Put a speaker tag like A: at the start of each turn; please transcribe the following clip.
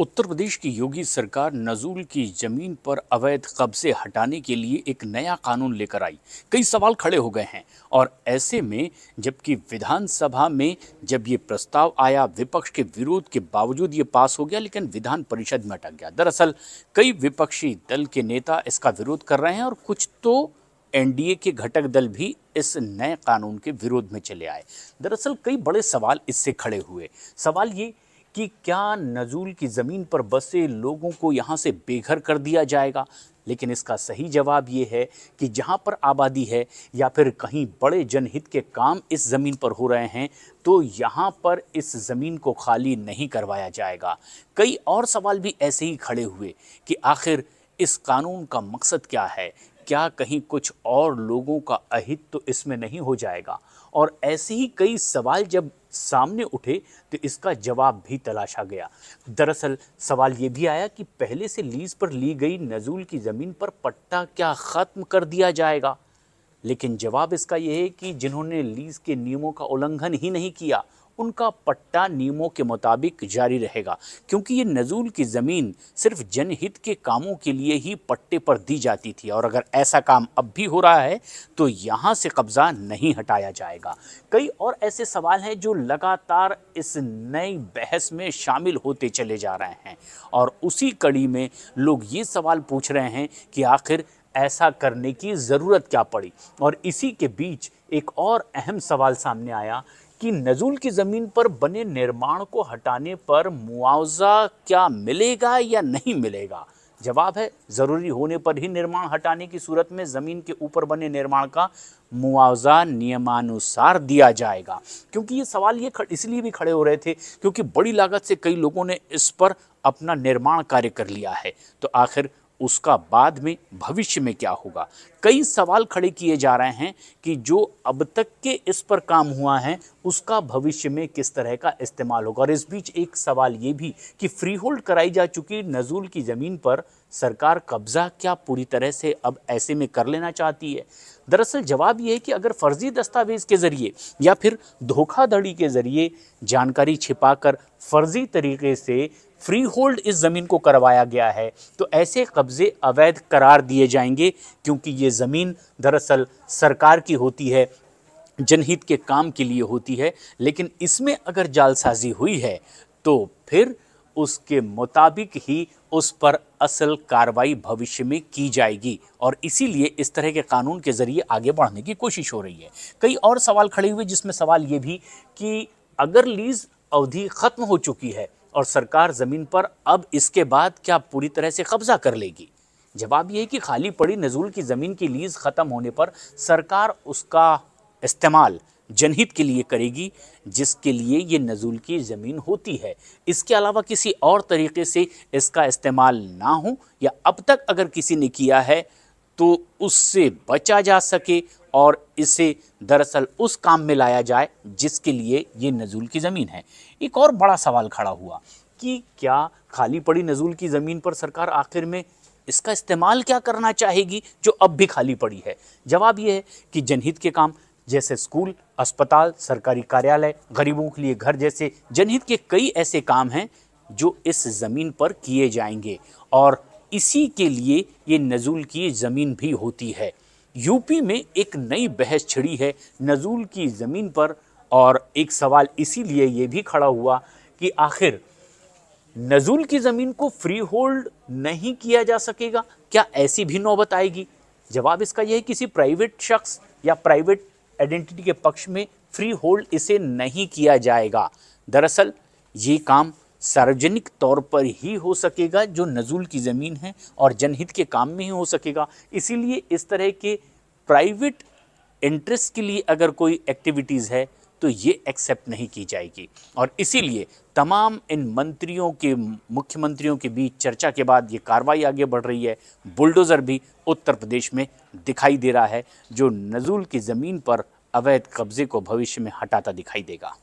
A: उत्तर प्रदेश की योगी सरकार नजूल की जमीन पर अवैध कब्जे हटाने के लिए एक नया कानून लेकर आई। कई सवाल खड़े हो गए हैं और ऐसे में जबकि विधानसभा में जब ये प्रस्ताव आया, विपक्ष के विरोध के बावजूद ये पास हो गया, लेकिन विधान परिषद में अटक गया। दरअसल कई विपक्षी दल के नेता इसका विरोध कर रहे हैं और कुछ तो एनडीए के घटक दल भी इस नए कानून के विरोध में चले आए। दरअसल कई बड़े सवाल इससे खड़े हुए। सवाल ये कि क्या नजूल की ज़मीन पर बसे लोगों को यहाँ से बेघर कर दिया जाएगा, लेकिन इसका सही जवाब ये है कि जहाँ पर आबादी है या फिर कहीं बड़े जनहित के काम इस ज़मीन पर हो रहे हैं तो यहाँ पर इस ज़मीन को खाली नहीं करवाया जाएगा। कई और सवाल भी ऐसे ही खड़े हुए कि आखिर इस कानून का मकसद क्या है, क्या कहीं कुछ और लोगों का अहित तो इसमें नहीं हो जाएगा। और ऐसे ही कई सवाल जब सामने उठे तो इसका जवाब भी तलाशा गया। दरअसल सवाल ये भी आया कि पहले से लीज पर ली गई नजूल की ज़मीन पर पट्टा क्या ख़त्म कर दिया जाएगा, लेकिन जवाब इसका यह है कि जिन्होंने लीज के नियमों का उल्लंघन ही नहीं किया उनका पट्टा नियमों के मुताबिक जारी रहेगा, क्योंकि ये नजूल की ज़मीन सिर्फ जनहित के कामों के लिए ही पट्टे पर दी जाती थी और अगर ऐसा काम अब भी हो रहा है तो यहाँ से कब्ज़ा नहीं हटाया जाएगा। कई और ऐसे सवाल हैं जो लगातार इस नई बहस में शामिल होते चले जा रहे हैं और उसी कड़ी में लोग ये सवाल पूछ रहे हैं कि आखिर ऐसा करने की ज़रूरत क्या पड़ी। और इसी के बीच एक और अहम सवाल सामने आया कि नजूल की ज़मीन पर बने निर्माण को हटाने पर मुआवजा क्या मिलेगा या नहीं मिलेगा। जवाब है ज़रूरी होने पर ही निर्माण हटाने की सूरत में ज़मीन के ऊपर बने निर्माण का मुआवजा नियमानुसार दिया जाएगा। क्योंकि ये सवाल ये इसलिए भी खड़े हो रहे थे क्योंकि बड़ी लागत से कई लोगों ने इस पर अपना निर्माण कार्य कर लिया है, तो आखिर उसका बाद में भविष्य में क्या होगा। कई सवाल खड़े किए जा रहे हैं कि जो अब तक के इस पर काम हुआ है उसका भविष्य में किस तरह का इस्तेमाल होगा। और इस बीच एक सवाल ये भी कि फ्री होल्ड कराई जा चुकी नजूल की ज़मीन पर सरकार कब्जा क्या पूरी तरह से अब ऐसे में कर लेना चाहती है। दरअसल जवाब ये है कि अगर फर्जी दस्तावेज के ज़रिए या फिर धोखाधड़ी के ज़रिए जानकारी छिपाकर फर्जी तरीके से फ्री होल्ड इस ज़मीन को करवाया गया है तो ऐसे कब्ज़े अवैध करार दिए जाएंगे, क्योंकि ये ज़मीन दरअसल सरकार की होती है, जनहित के काम के लिए होती है, लेकिन इसमें अगर जालसाजी हुई है तो फिर उसके मुताबिक ही उस पर असल कार्रवाई भविष्य में की जाएगी और इसीलिए इस तरह के कानून के ज़रिए आगे बढ़ने की कोशिश हो रही है। कई और सवाल खड़े हुए जिसमें सवाल ये भी कि अगर लीज अवधि ख़त्म हो चुकी है और सरकार ज़मीन पर अब इसके बाद क्या पूरी तरह से कब्जा कर लेगी। जवाब ये है कि खाली पड़ी नजूल की ज़मीन की लीज़ ख़त्म होने पर सरकार उसका इस्तेमाल जनहित के लिए करेगी जिसके लिए ये नजूल की ज़मीन होती है। इसके अलावा किसी और तरीके से इसका इस्तेमाल ना हो या अब तक अगर किसी ने किया है तो उससे बचा जा सके और इसे दरअसल उस काम में लाया जाए जिसके लिए ये नजूल की ज़मीन है। एक और बड़ा सवाल खड़ा हुआ कि क्या खाली पड़ी नजूल की ज़मीन पर सरकार आखिर में इसका इस्तेमाल क्या करना चाहेगी जो अब भी खाली पड़ी है। जवाब ये है कि जनहित के काम जैसे स्कूल, अस्पताल, सरकारी कार्यालय, गरीबों के लिए घर जैसे जनहित के कई ऐसे काम हैं जो इस ज़मीन पर किए जाएंगे और इसी के लिए ये नजूल की ज़मीन भी होती है। यूपी में एक नई बहस छिड़ी है नजूल की ज़मीन पर और एक सवाल इसीलिए ये भी खड़ा हुआ कि आखिर नजूल की ज़मीन को फ्री होल्ड नहीं किया जा सकेगा, क्या ऐसी भी नौबत आएगी। जवाब इसका यह है किसी प्राइवेट शख्स या प्राइवेट आइडेंटिटी के पक्ष में फ्री होल्ड इसे नहीं किया जाएगा। दरअसल ये काम सार्वजनिक तौर पर ही हो सकेगा जो नजूल की ज़मीन है और जनहित के काम में ही हो सकेगा। इसीलिए इस तरह के प्राइवेट इंटरेस्ट के लिए अगर कोई एक्टिविटीज़ है तो ये एक्सेप्ट नहीं की जाएगी और इसीलिए तमाम इन मंत्रियों के मुख्यमंत्रियों के बीच चर्चा के बाद ये कार्रवाई आगे बढ़ रही है। बुलडोज़र भी उत्तर प्रदेश में दिखाई दे रहा है जो नजूल की ज़मीन पर अवैध कब्जे को भविष्य में हटाता दिखाई देगा।